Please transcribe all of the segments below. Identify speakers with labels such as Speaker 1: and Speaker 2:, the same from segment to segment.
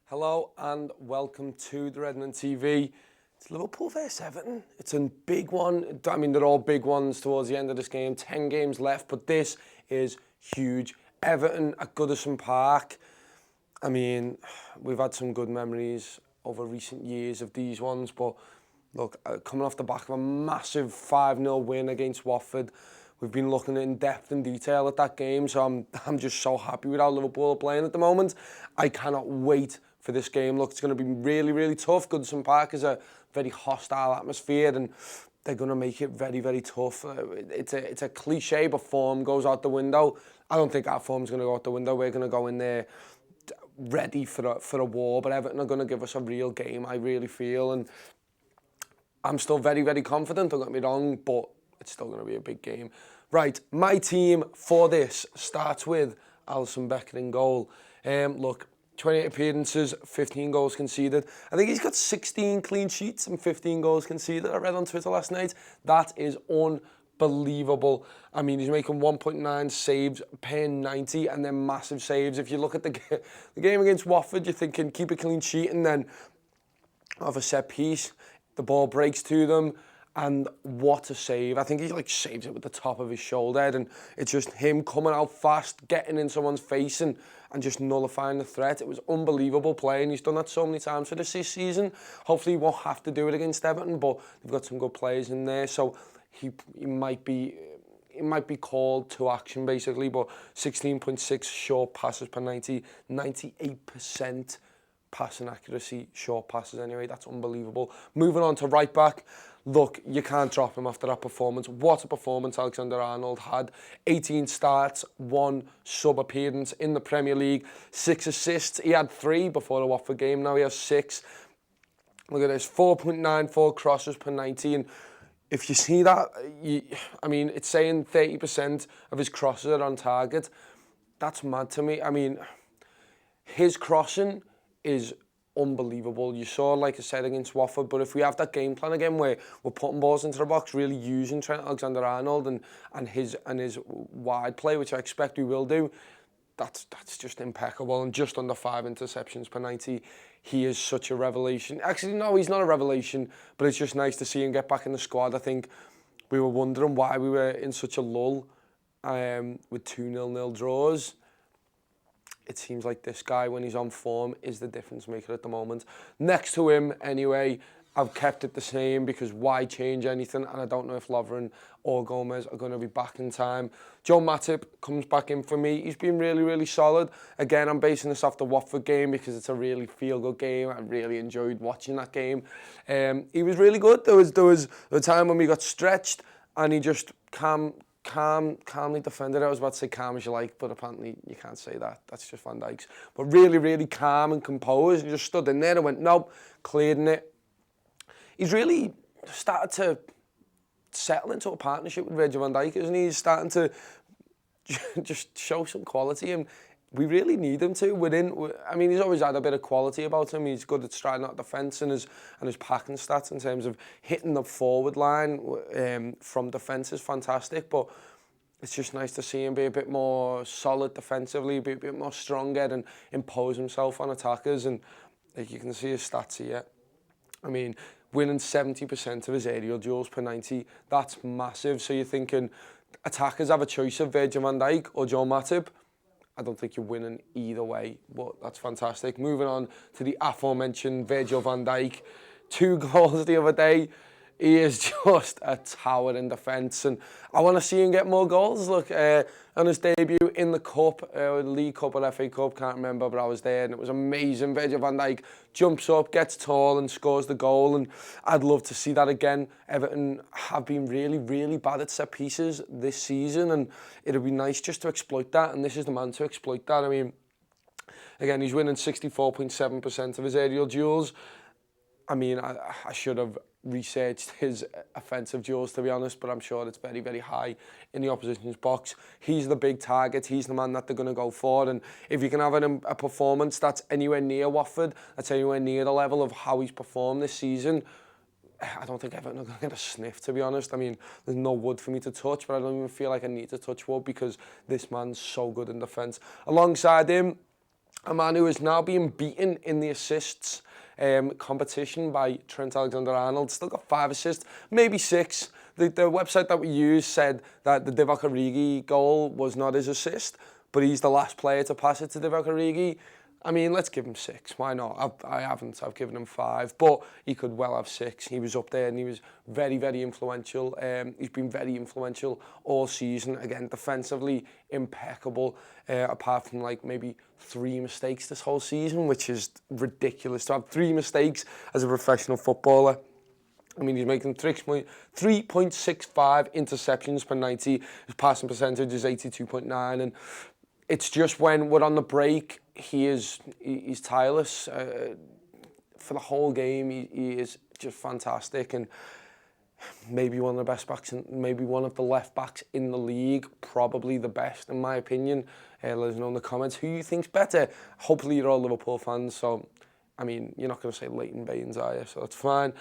Speaker 1: Hello and welcome to the Redmen TV. It's Liverpool vs Everton. It's a big one. I mean, they're all big ones towards the end of this game. 10 games left, but this is huge. Everton at Goodison Park. I mean, we've had some good memories over recent years of these ones, but look, coming off the back of a massive 5-0 win against Watford, we've been looking in depth and detail at that game, so I'm just so happy with how Liverpool are playing at the moment. I cannot wait for this game. Look, it's going to be really, really tough. Goodison Park is a very hostile atmosphere, and they're going to make it very, very tough. It's a cliche, but form goes out the window. I don't think our form's going to go out the window. We're going to go in there ready for a war, but Everton are going to give us a real game, I really feel, and I'm still very, very confident, don't get me wrong, but it's still going to be a big game. Right, my team for this starts with Alisson Becker in goal. Look, 28 appearances, 15 goals conceded. I think he's got 16 clean sheets and 15 goals conceded. I read on Twitter last night. That is unbelievable. I mean, he's making 1.9 saves per 90 and then massive saves. If you look at the game against Watford, you're thinking keep a clean sheet and then have a set piece. The ball breaks to them. And what a save. I think he saves it with the top of his shoulder, and it's just him coming out fast, getting in someone's face and just nullifying the threat. It was unbelievable play, and he's done that so many times for this season. Hopefully he won't have to do it against Everton, but they've got some good players in there, so he might be called to action basically, but 16.6 short passes per 90, 98% passing accuracy, short passes anyway. That's unbelievable. Moving on to right back. Look, you can't drop him after that performance. What a performance Aleksandr Arnold had. 18 starts, 1 sub-appearance in the Premier League, 6 assists. He had 3 before the Watford game, now he has 6. Look at this, 4.94 crosses per 90. And if you see that, I mean, it's saying 30% of his crosses are on target. That's mad to me. I mean, his crossing is unbelievable. You saw, like I said, against Watford, but if we have that game plan again where we're putting balls into the box, really using Aleksandr Arnold and his wide play, which I expect we will do, that's just impeccable. And just under 5 interceptions per 90, he is such a revelation. Actually, no, he's not a revelation, but it's just nice to see him get back in the squad. I think we were wondering why we were in such a lull with 2-0 draws. It seems like this guy, when he's on form, is the difference maker at the moment. Next to him, anyway, I've kept it the same because why change anything? And I don't know if Lovren or Gomez are going to be back in time. Joe Matip comes back in for me. He's been really, really solid. Again, I'm basing this off the Watford game because it's a really feel-good game. I really enjoyed watching that game. He was really good. There was a time when we got stretched and he just calmly defended it. I was about to say calm as you like, but apparently you can't say that. That's just Van Dijk's. But really, really calm and composed. And just stood in there and went, nope, clearing it. He's really started to settle into a partnership with Virgil van Dijk, isn't he? He's starting to just show some quality, and we really need him to. I mean, he's always had a bit of quality about him. He's good at striding out the fence, and his packing stats in terms of hitting the forward line from defence is fantastic. But it's just nice to see him be a bit more solid defensively, be a bit more stronger, and impose himself on attackers. And like you can see his stats here. I mean, winning 70% of his aerial duels per 90, that's massive. So you're thinking attackers have a choice of Virgil van Dijk or Joe Matip. I don't think you're winning either way, but that's fantastic. Moving on to the aforementioned Virgil van Dijk. 2 goals the other day. He is just a tower in defence, and I want to see him get more goals. Look, on his debut in the Cup, League Cup or FA Cup, can't remember, but I was there, and it was amazing. Virgil van Dijk jumps up, gets tall, and scores the goal, and I'd love to see that again. Everton have been really, really bad at set pieces this season, and it'd be nice just to exploit that, and this is the man to exploit that. I mean, again, he's winning 64.7% of his aerial duels. I mean, I should have researched his offensive duels, to be honest, but I'm sure it's very, very high in the opposition's box. He's the big target. He's the man that they're going to go for. And if you can have a performance that's anywhere near Watford, that's anywhere near the level of how he's performed this season, I don't think Everton are going to get a sniff, to be honest. I mean, there's no wood for me to touch, but I don't even feel like I need to touch wood because this man's so good in defence. Alongside him, a man who is now being beaten in the assists competition by Trent Alexander-Arnold. Still got 5 assists, maybe 6. The website that we used said that the Divock Origi goal was not his assist, but he's the last player to pass it to Divock Origi. I mean, let's give him 6. Why not? I haven't. I've given him 5, but he could well have 6. He was up there and he was very, very influential. He's been very influential all season. Again, defensively impeccable, apart from like maybe 3 mistakes this whole season, which is ridiculous to have 3 mistakes as a professional footballer. I mean, he's making 3.65 interceptions per 90. His passing percentage is 82.9, and it's just when we're on the break, he's tireless. For the whole game, he is just fantastic, and maybe one of the best backs, maybe one of the left backs in the league, probably the best in my opinion. Let us know in the comments who you think's better. Hopefully you're all Liverpool fans, so I mean, you're not going to say Leighton Baines, are you? So that's fine.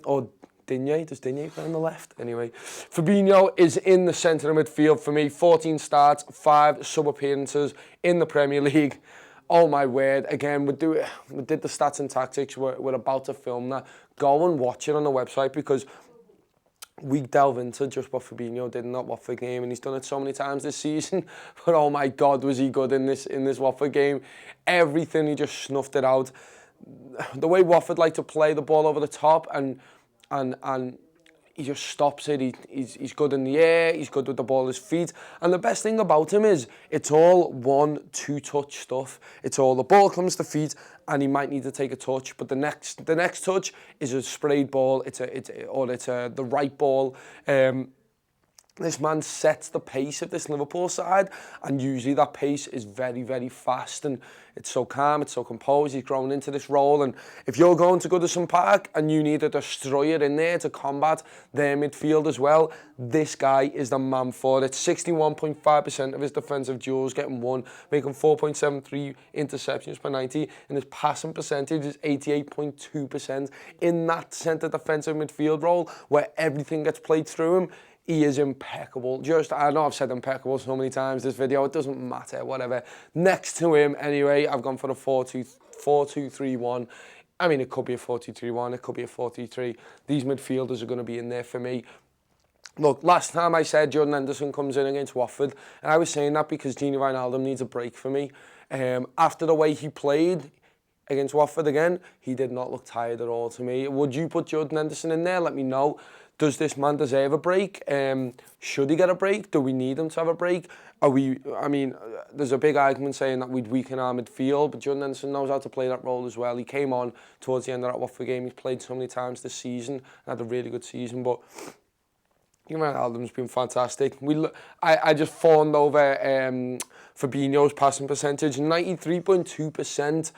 Speaker 1: Or Digne. Does Digne play on the left? Anyway, Firmino is in the centre of midfield for me. 14 starts, 5 sub-appearances in the Premier League. Oh my word. Again, we did the stats and tactics. We're about to film that. Go and watch it on the website because we delve into just what Firmino did in that Watford game, and he's done it so many times this season. But oh my God, was he good in this Watford game? Everything, he just snuffed it out. The way Watford like to play the ball over the top, and he just stops it. He's good in the air. He's good with the ball at his feet. And the best thing about him is it's all 1-2 touch stuff. It's all the ball comes to feet, and he might need to take a touch, but the next touch is a sprayed ball. It's the right ball. This man sets the pace of this Liverpool side, and usually that pace is very, very fast, and it's so calm, it's so composed. He's grown into this role, and if you're going to Goodison Park and you need a destroyer in there to combat their midfield as well, this guy is the man for it. 61.5% of his defensive duels getting won, making 4.73 interceptions per 90, and his passing percentage is 88.2%. In that centre defensive midfield role where everything gets played through him, he is impeccable. I know I've said impeccable so many times this video, it doesn't matter, whatever. Next to him, anyway, I've gone for a 4-2-3-1. I mean, it could be a 4-2-3-1, it could be a 4-3-3. These midfielders are going to be in there for me. Look, last time I said Jordan Henderson comes in against Watford, and I was saying that because Gini Wijnaldum needs a break for me. After the way he played against Watford again, he did not look tired at all to me. Would you put Jordan Henderson in there? Let me know. Does this man deserve a break? Should he get a break? Do we need him to have a break? I mean, there's a big argument saying that we'd weaken our midfield, but Jordan Henderson knows how to play that role as well. He came on towards the end of that Watford game. He's played so many times this season and had a really good season, but Wijnaldum's been fantastic. I just fawned over Fabinho's passing percentage, 93.2%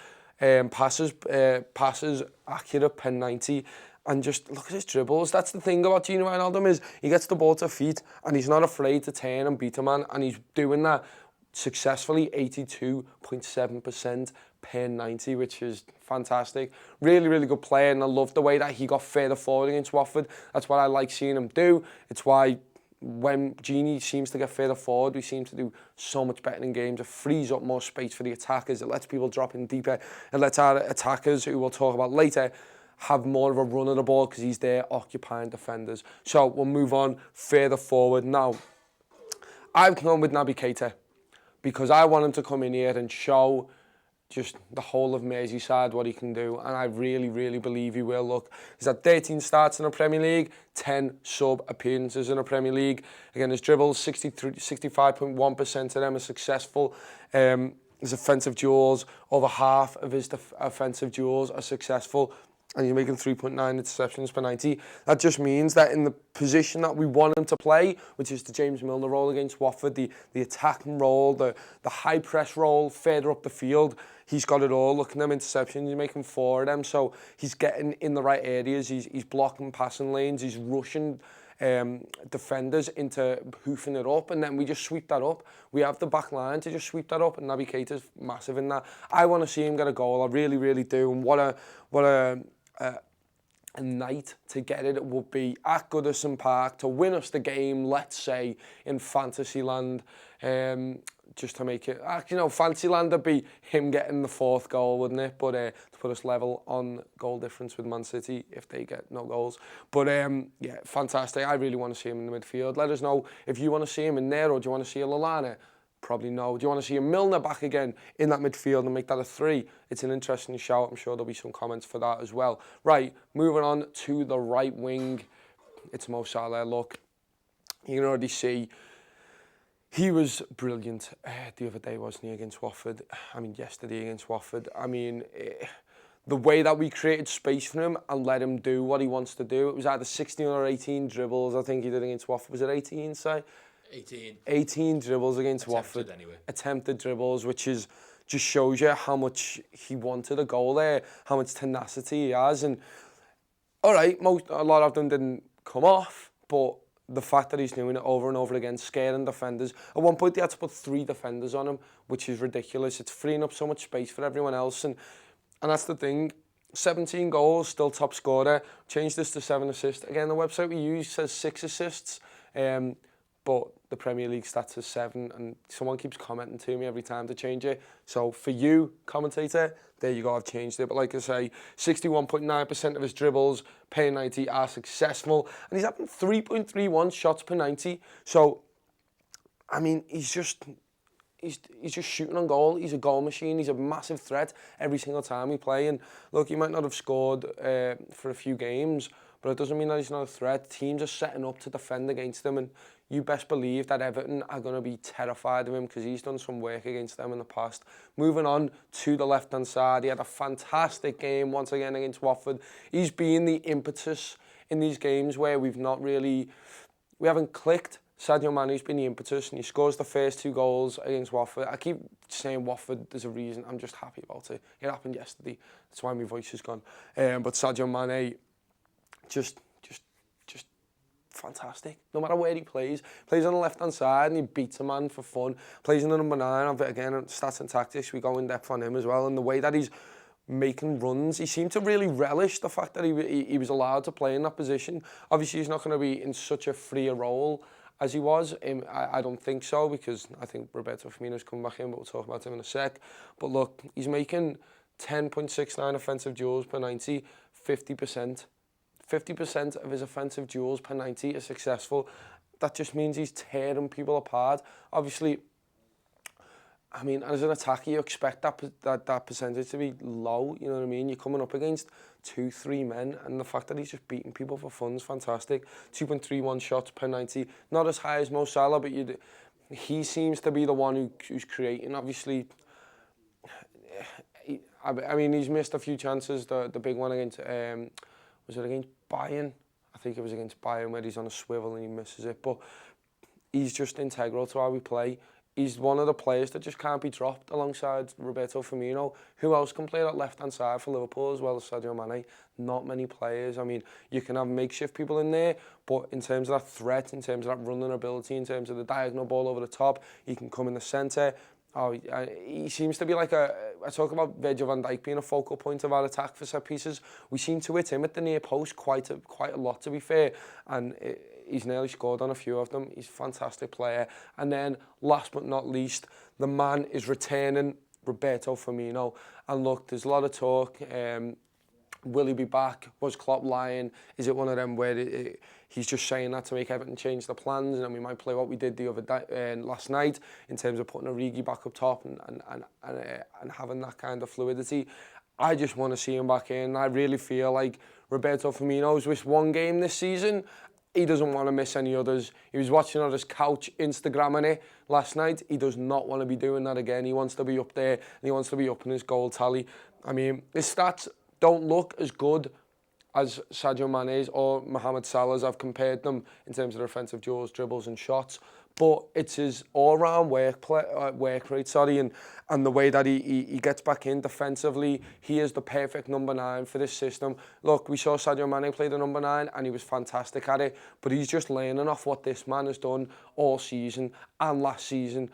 Speaker 1: passes accurate per 90. And just look at his dribbles. That's the thing about Gini Wijnaldum is he gets the ball to feet and he's not afraid to turn and beat a man, and he's doing that successfully, 82.7% per 90, which is fantastic. Really, really good player, and I love the way that he got further forward against Watford. That's what I like seeing him do. It's why when Gini seems to get further forward, we seem to do so much better in games. It frees up more space for the attackers. It lets people drop in deeper. It lets our attackers, who we'll talk about later, have more of a run of the ball because he's there occupying defenders. So we'll move on further forward. Now, I've gone with Naby Keita because I want him to come in here and show just the whole of Merseyside what he can do, and I really, really believe he will. Look, he's had 13 starts in the Premier League, 10 sub-appearances in the Premier League. Again, his dribbles, 65.1% of them are successful. His offensive duels, over half of his offensive duels are successful, and you're making 3.9 interceptions per 90. That just means that in the position that we want him to play, which is the James Milner role against Watford, the attacking role, the high press role, further up the field, he's got it all. Look at them interceptions, he's making 4 of them, so he's getting in the right areas, he's blocking passing lanes, he's rushing defenders into hoofing it up, and then we just sweep that up. We have the back line to just sweep that up, and Naby Keita's massive in that. I want to see him get a goal, I really, really do, and what a night to get it would be at Goodison Park to win us the game, let's say, in Fantasyland. just to make it, you know, Fantasyland would be him getting the 4th goal, wouldn't it? But to put us level on goal difference with Man City if they get no goals. But yeah, fantastic. I really want to see him in the midfield. Let us know if you want to see him in there, or do you want to see a Lallana? Probably no. Do you want to see a Milner back again in that midfield and make that a 3? It's an interesting shout. I'm sure there'll be some comments for that as well. Right, moving on to the right wing. It's Mo Salah. Look, you can already see he was brilliant the other day, wasn't he, against Watford? I mean, yesterday against Watford. I mean, the way that we created space for him and let him do what he wants to do. It was either 16 or 18 dribbles, I think he did against Watford. Was it 18, say? 18 dribbles against Watford. Anyway. Attempted dribbles, which is just shows you how much he wanted a goal there, how much tenacity he has. And, all right, a lot of them didn't come off, but the fact that he's doing it over and over again, scaring defenders. At one point, they had to put 3 defenders on him, which is ridiculous. It's freeing up so much space for everyone else. And that's the thing. 17 goals, still top scorer. Changed this to 7 assists. Again, the website we use says 6 assists. But the Premier League stats is 7, and someone keeps commenting to me every time to change it. So for you, commentator, there you go, I've changed it. But like I say, 61.9% of his dribbles per 90 are successful, and he's having 3.31 shots per 90. So, I mean, he's just shooting on goal. He's a goal machine. He's a massive threat every single time we play. And look, he might not have scored for a few games, but it doesn't mean that he's not a threat. Teams are setting up to defend against him, and you best believe that Everton are going to be terrified of him because he's done some work against them in the past. Moving on to the left-hand side, he had a fantastic game once again against Watford. He's been the impetus in these games where we haven't clicked. Sadio Mane's been the impetus, and he scores the first 2 goals against Watford. I keep saying Watford, there's a reason. I'm just happy about it. It happened yesterday. That's why my voice is gone. But Sadio Mane, just fantastic. No matter where he plays on the left-hand side and he beats a man for fun. Plays in the number 9. Again, stats and tactics, we go in depth on him as well. And the way that he's making runs, he seemed to really relish the fact that he was allowed to play in that position. Obviously, he's not going to be in such a freer role as he was. I don't think so, because I think Roberto Firmino's come back in, but we'll talk about him in a sec. But look, he's making 10.69 offensive duels per 90, 50%. 50% of his offensive duels per 90 are successful. That just means he's tearing people apart. Obviously, I mean, as an attacker, you expect that percentage to be low, you know what I mean? You're coming up against 2-3 men, and the fact that he's just beating people for fun is fantastic. 2.31 shots per 90, not as high as Mo Salah, but he seems to be the one who's creating. Obviously, I mean, he's missed a few chances. The big one against, was it against Bayern? I think it was against Bayern, where he's on a swivel and he misses it. But he's just integral to how we play. He's one of the players that just can't be dropped alongside Roberto Firmino. Who else can play that left-hand side for Liverpool as well as Sadio Mane? Not many players. I mean, you can have makeshift people in there, but in terms of that threat, in terms of that running ability, in terms of the diagonal ball over the top, he can come in the centre. He seems to be like I talk about Virgil van Dijk being a focal point of our attack for set pieces. We seem to hit him at the near post quite a lot, to be fair, and he's nearly scored on a few of them. He's a fantastic player. And then, last but not least, the man is returning, Roberto Firmino. And look, there's a lot of talk. Will he be back? Was Klopp lying? Is it one of them where he's just saying that to make Everton change the plans, and then we might play what we did the other day, last night, in terms of putting Origi back up top and having that kind of fluidity? I just want to see him back in. I really feel like Roberto Firmino's missed one game this season. He doesn't want to miss any others. He was watching on his couch, Instagramming it last night. He does not want to be doing that again. He wants to be up there, and he wants to be up in his goal tally. I mean, his stats don't look as good as Sadio Mane's or Mohamed Salah's. I've compared them in terms of their offensive duels, dribbles and shots. But it's his all-round work rate, and the way that he gets back in defensively. He is the perfect number 9 for this system. Look, we saw Sadio Mane play the number 9, and he was fantastic at it. But he's just learning off what this man has done all season and last season.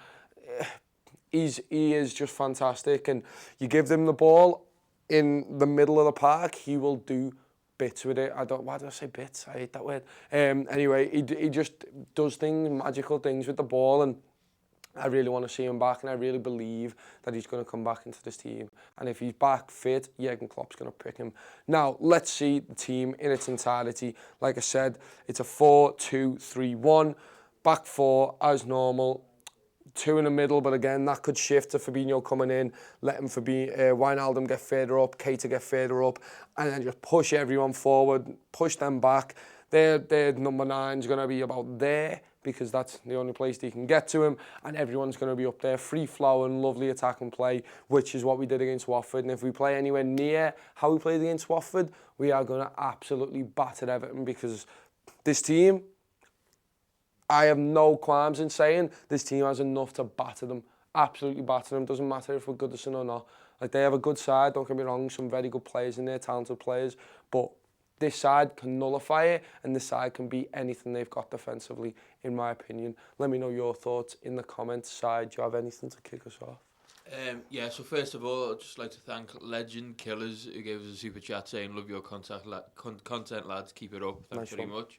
Speaker 1: He is just fantastic, and you give him the ball in the middle of the park, he will do bits with it. Why do I say bits? I hate that word. Anyway, he just does things, magical things with the ball, and I really want to see him back, and I really believe that he's going to come back into this team. And if he's back fit, Jurgen Klopp's going to pick him. Now, let's see the team in its entirety. Like I said, it's a 4-2-3-1. Back four, as normal. Two in the middle, but again, that could shift to Firmino coming in, letting Wijnaldum get further up, Keita get further up, and then just push everyone forward, push them back. Their number 9's going to be about there, because that's the only place they can get to him, and everyone's going to be up there, free-flowing, lovely attack and play, which is what we did against Watford. And if we play anywhere near how we played against Watford, we are going to absolutely batter Everton, because this team, I have no qualms in saying this team has enough to batter them, absolutely batter them. Doesn't matter if we're Goodison or not. Like, they have a good side, don't get me wrong, some very good players in there, talented players, but this side can nullify it, and this side can beat anything they've got defensively, in my opinion. Let me know your thoughts in the comments side. Do you have anything to kick us off?
Speaker 2: Yeah, so first of all, I'd just like to thank Legend Killers, who gave us a super chat saying, love your content, lads, keep it up. Thanks very much.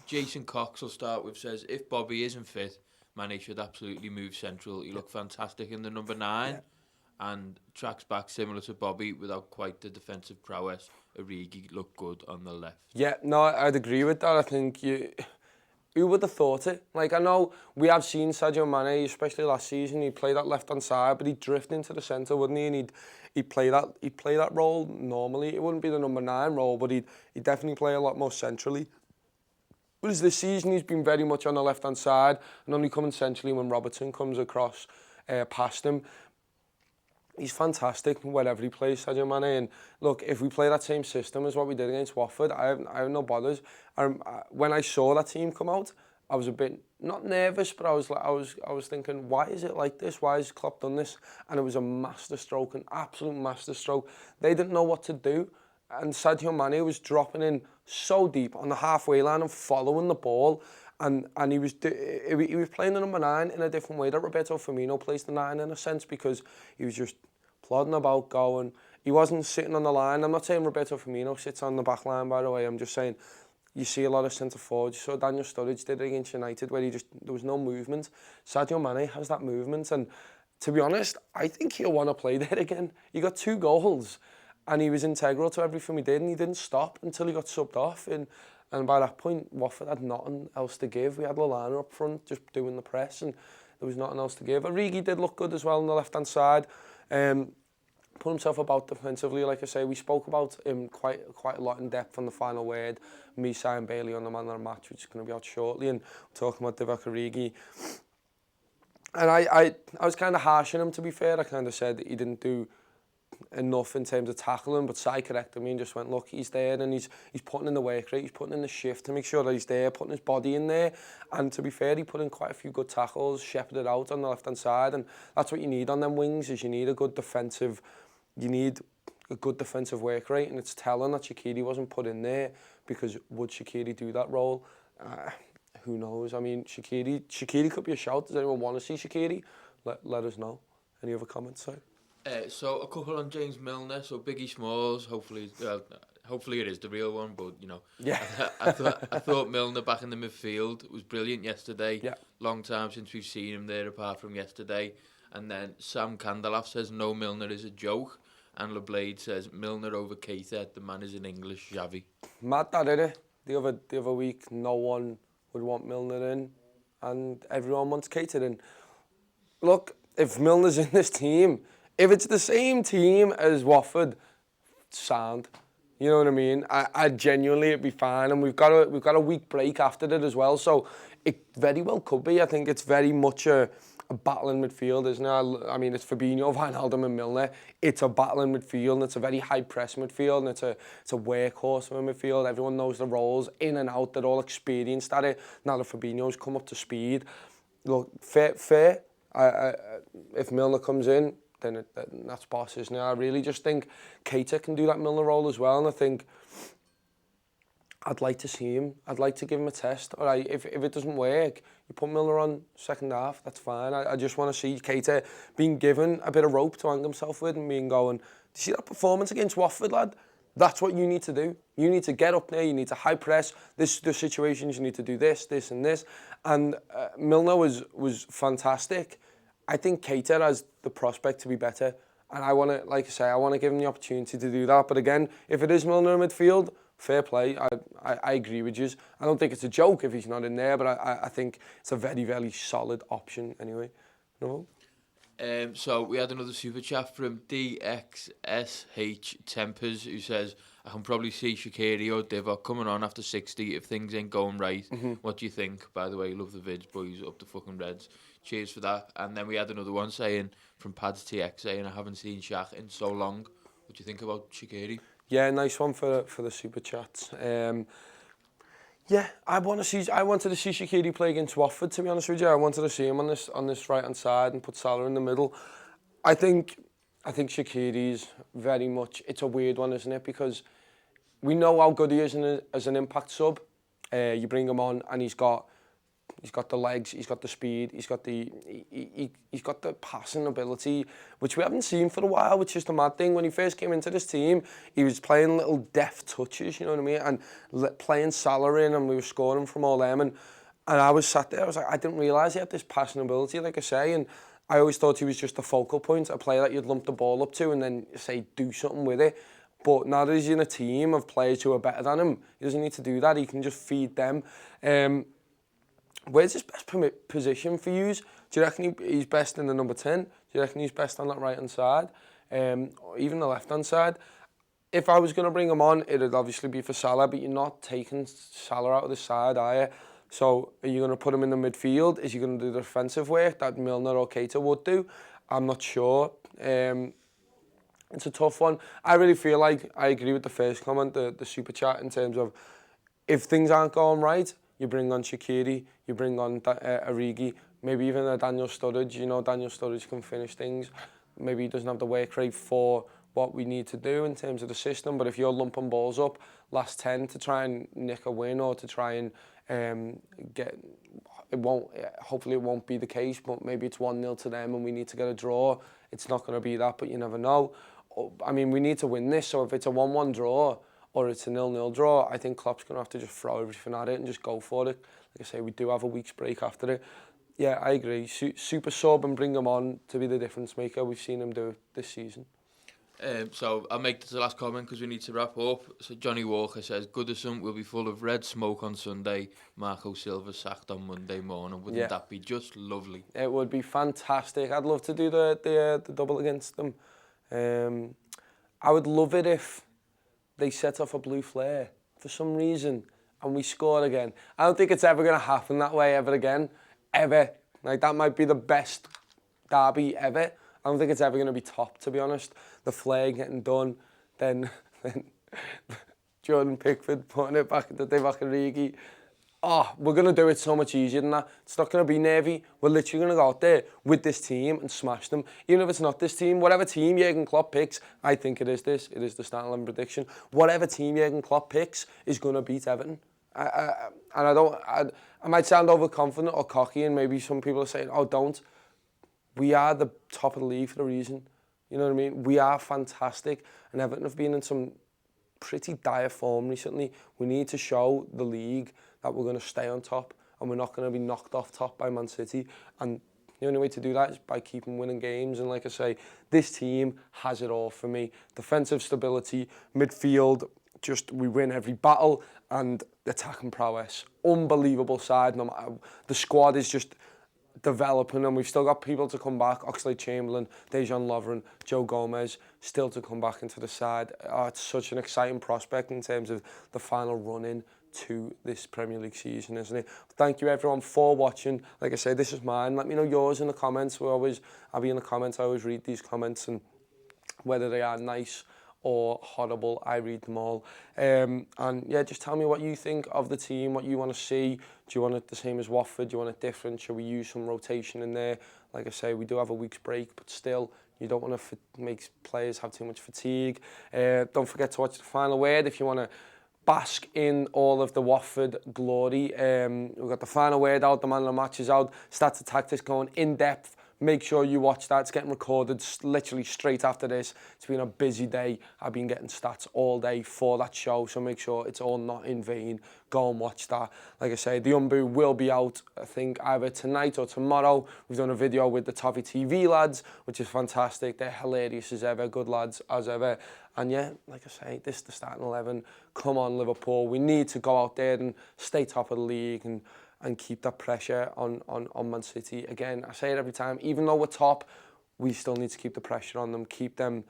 Speaker 2: Jason Cox, will start with, says, if Bobby isn't fit, Mane should absolutely move central. He looked fantastic in the number 9. And tracks back similar to Bobby without quite the defensive prowess. Origi looked good on the left.
Speaker 1: Yeah, no, I'd agree with that. I think who would have thought it? Like, I know we have seen Sadio Mane, especially last season, he'd play that left-hand side, but he'd drift into the centre, wouldn't he? And he'd play that role normally. It wouldn't be the number 9 role, but he'd definitely play a lot more centrally. Whereas this season, he's been very much on the left-hand side and only coming centrally when Robertson comes across past him. He's fantastic wherever he plays, Sadio Mane. And look, if we play that same system as what we did against Watford, I have no bothers. When I saw that team come out, I was a bit, not nervous, but I was thinking, why is it like this? Why has Klopp done this? And it was a masterstroke, an absolute masterstroke. They didn't know what to do. And Sadio Mane was dropping in so deep on the halfway line and following the ball. And he was playing the number 9 in a different way that Roberto Firmino plays the 9 in a sense, because he was just plodding about, going. He wasn't sitting on the line. I'm not saying Roberto Firmino sits on the back line, by the way. I'm just saying you see a lot of centre forwards. You saw Daniel Sturridge did it against United, where there was no movement. Sadio Mane has that movement, and to be honest, I think he'll want to play there again. He got 2 goals, and he was integral to everything he did, and he didn't stop until he got subbed off. And by that point, Watford had nothing else to give. We had Lallana up front just doing the press, and there was nothing else to give. Origi did look good as well on the left-hand side. Put himself about defensively, like I say. We spoke about him quite a lot in depth on the final word. Me, and Bailey on the man of the match, which is going to be out shortly, and talking about Divock Origi. And I was kind of harsh on him, to be fair. I kind of said that he didn't do enough in terms of tackling, but Sai corrected me and just went, look, he's there, and he's putting in the work rate, he's putting in the shift to make sure that he's there, putting his body in there. And to be fair, he put in quite a few good tackles, shepherded out on the left-hand side, and that's what you need on them wings, is you need a good defensive work rate, and it's telling that Shaqiri wasn't put in there, because would Shaqiri do that role? Who knows? I mean, Shaqiri could be a shout. Does anyone want to see Shaqiri? Let us know. Any other comments, sir?
Speaker 2: So a couple on James Milner. So Biggie Smalls, hopefully it is the real one, but you know,
Speaker 1: yeah.
Speaker 2: I thought Milner back in the midfield was brilliant yesterday.
Speaker 1: Yeah.
Speaker 2: Long time since we've seen him there apart from yesterday. And then Sam Candelaff says no, Milner is a joke, and LeBlade says Milner over Keita. The man is in English, Xavi.
Speaker 1: Mad that, innit? The other week, no one would want Milner in, and everyone wants Keita in. Look, if Milner's in this team, if it's the same team as Watford, sound. You know what I mean? I genuinely, it'd be fine, and we've got a week break after it as well, so it very well could be. I think it's very much a battle in midfield, isn't it? I mean, it's Fabinho, Wijnaldum and Milner. It's a battle in midfield, and it's a very high press midfield, and it's a workhorse of a midfield. Everyone knows the roles, in and out. They're all experienced at it. Now that Fabinho's come up to speed. Look, fair. If Milner comes in, then that's boss, isn't it? I really just think Keita can do that Milner role as well, and I think I'd like to see him. I'd like to give him a test. All right, if it doesn't work, you put Milner on second half, that's fine. I just want to see Keita being given a bit of rope to hang himself with, and being going, do you see that performance against Watford, lad? That's what you need to do. You need to get up there, you need to high press, the situations, you need to do this, this and this. And Milner was fantastic. I think Keita has the prospect to be better. And I want to, like I say, I want to give him the opportunity to do that. But again, if it is Milner in midfield, fair play. I agree with you. I don't think it's a joke if he's not in there, but I think it's a very, very solid option anyway. No?
Speaker 2: So we had another super chat from DXSH Tempers, who says, I can probably see Shaqiri or Divock coming on after 60 if things ain't going right. What do you think? By the way, love the vids, boys, up the fucking Reds. Cheers for that. And then we had another one saying, from Pads TX, saying, I haven't seen Shaq in so long. What do you think about Shaqiri?
Speaker 1: Yeah, nice one for the super chats. Yeah, I wanted to see Shaqiri play against Watford, to be honest with you. I wanted to see him on this right hand side and put Salah in the middle. I think Shaqiri's very much, it's a weird one, isn't it? Because we know how good he is as an impact sub. You bring him on and he's got the legs, he's got the speed, he's got the passing ability, which we haven't seen for a while, which is the mad thing. When he first came into this team, he was playing little deft touches, you know what I mean, and playing Salah in, and we were scoring from all them. And I was sat there, I was like, I didn't realise he had this passing ability, like I say, and I always thought he was just a focal point, a player that you'd lump the ball up to and then say, do something with it. But now that he's in a team of players who are better than him, he doesn't need to do that, he can just feed them. Where's his best position for you? Do you reckon he's best in the number 10? Do you reckon he's best on that right-hand side? Or even the left-hand side? If I was going to bring him on, it would obviously be for Salah, but you're not taking Salah out of the side, are you? So are you going to put him in the midfield? Is he going to do the defensive work that Milner or Keita would do? I'm not sure. It's a tough one. I really feel like I agree with the first comment, the super chat, in terms of if things aren't going right, you bring on Shaqiri, you bring on Origi, maybe even a Daniel Sturridge. You know, Daniel Sturridge can finish things. Maybe he doesn't have the work rate for what we need to do in terms of the system, but if you're lumping balls up last 10 to try and nick a win or to try and hopefully it won't be the case, but maybe it's 1-0 to them and we need to get a draw. It's not going to be that, but you never know. I mean, we need to win this, so if it's a 1-1 draw, or it's a 0-0 draw, I think Klopp's going to have to just throw everything at it and just go for it. Like I say, we do have a week's break after it. Yeah, I agree. Super sub and bring him on to be the difference maker. We've seen him do it this season.
Speaker 2: So I'll make this the last comment because we need to wrap up. So Johnny Walker says, Goodison will be full of red smoke on Sunday. Marco Silva sacked on Monday morning. Wouldn't that be just lovely? It
Speaker 1: would be fantastic. I'd love to do the double against them. I would love it if they set off a blue flare for some reason and we score again. I don't think it's ever going to happen that way ever again. Ever. Like, that might be the best derby ever. I don't think it's ever going to be topped, to be honest. The flare getting done, then Jordan Pickford putting it back into Divock Origi. Oh, we're going to do it so much easier than that. It's not going to be nervy. We're literally going to go out there with this team and smash them. Even if it's not this team, whatever team Jurgen Klopp picks, I think it is this. It is the starting 11 prediction. Whatever team Jurgen Klopp picks is going to beat Everton. I might sound overconfident or cocky, and maybe some people are saying, oh, don't. We are the top of the league for a reason. You know what I mean? We are fantastic, and Everton have been in some pretty dire form recently. We need to show the league that we're going to stay on top and we're not going to be knocked off top by Man City. And the only way to do that is by keeping winning games. And like I say, this team has it all for me. Defensive stability, midfield, just we win every battle, and attacking prowess. Unbelievable side. No matter, the squad is just developing, and we've still got people to come back. Oxlade-Chamberlain, Dejan Lovren, Joe Gomez, still to come back into the side. It's such an exciting prospect in terms of the final run-in to this Premier League season, isn't it? Thank you everyone for watching. Like I say, this is mine. Let me know yours in the comments. I'll be in the comments. I always read these comments, and whether they are nice or horrible, I read them all. And yeah, just tell me what you think of the team, what you want to see. Do you want it the same as Watford? Do you want it different? Should we use some rotation in there? Like I say, we do have a week's break, but still, you don't want to make players have too much fatigue. Don't forget to watch the final word if you want to bask in all of the Watford glory. We've got the final word out, the man of the match is out, stats and tactics going in depth, make sure you watch that. It's getting recorded literally straight after this. It's been a busy day. I've been getting stats all day for that show, so make sure it's all not in vain. Go and watch that. Like I say, the Umbu will be out, I think, either tonight or tomorrow. We've done a video with the Toffee TV lads, which is fantastic. They're hilarious as ever, good lads as ever. And yeah, like I say, this is the starting 11. Come on, Liverpool. We need to go out there and stay top of the league and keep that pressure on Man City. Again, I say it every time, even though we're top, we still need to keep the pressure on them, keep them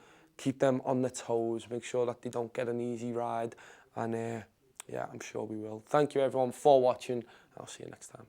Speaker 1: on their toes, make sure that they don't get an easy ride. And yeah, I'm sure we will. Thank you everyone for watching. I'll see you next time.